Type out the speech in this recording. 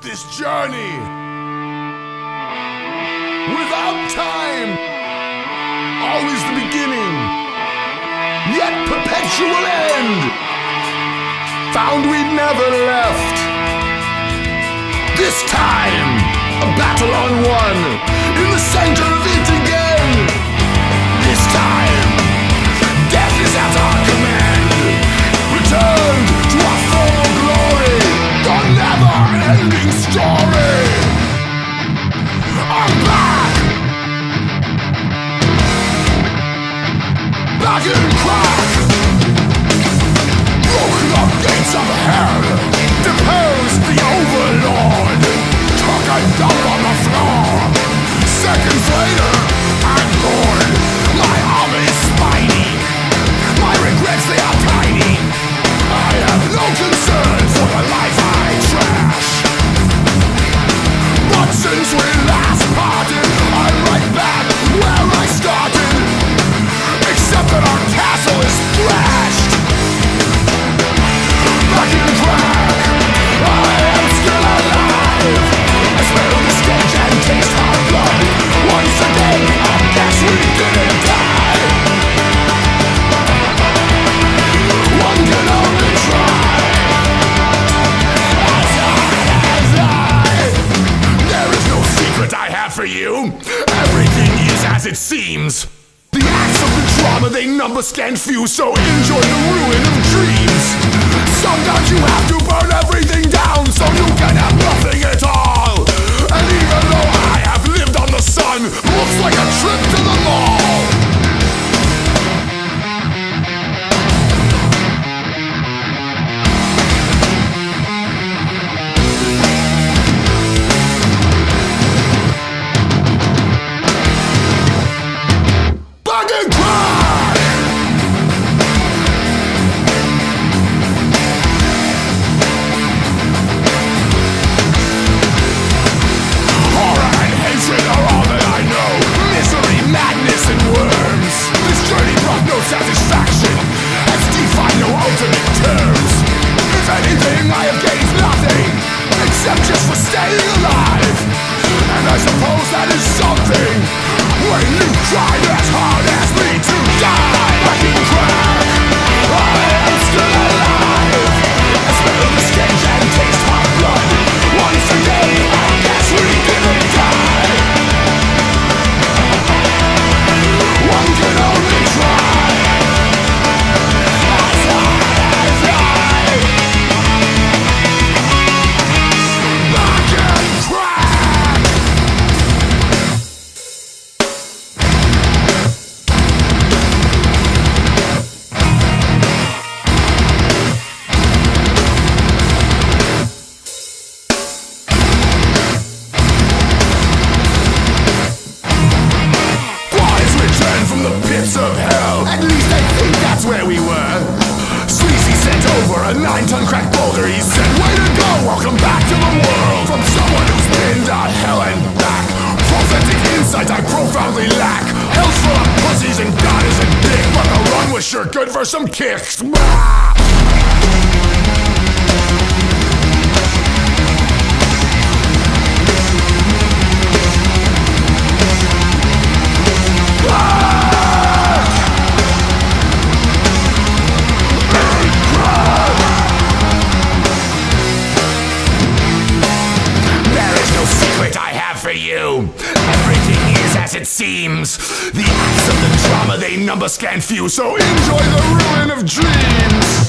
this journey without time, always the beginning, yet perpetual end. Found we'd never left. This time, a battle on one, in the center of it again. This time, death is at our command. Returned to our former glory, the never-ending story. I'm back! Back in crack! Broke the gates of hell, deposed the overlord, took a dump on the floor. Seconds later, I'm bored. My arm is spiny, my regrets they are tiny. I have no concern for the life I trash. But since we last parted, I'm right back where I started, except that our castle is thrashed. Back in crack, I am still alive. I smell the stench and taste our blood. Once again, I guess we didn't die. One can only try. As I. There is no secret I have for you. Everything is as it seems. The acts of the drama, they number, scan, few, so enjoy the ruin of dreams. Sometimes you have to burn everything down so you can have nothing at all. And even though I have lived on the sun, looks like a trip to the mall. Back in crack! Horror and hatred are all that I know. Misery, madness, and worms. This journey brought no satisfaction, has defined no ultimate terms. If anything, I have gained nothing, except just for staying alive. And I suppose that is something, when you tried as hard as me to die. Back in crack, I am still alive. I smell the stench and taste my blood. Once again, I guess we didn't die. One can only try. As I. Back in crack. Boys returned from the pits of hell. At least I think that's where we were. Sleazy sent over a 9-ton crack boulder. He said, way to go, welcome back to the world. From someone who's been to hell and back. Prophetic insight I profoundly lack. Hell's full of pussies and God isn't big, but the run was sure good for some kicks. Ah! There is no secret I have for you. Everything is as it seems. The acts of the drama, they number, scan, few, so enjoy the ruin of dreams.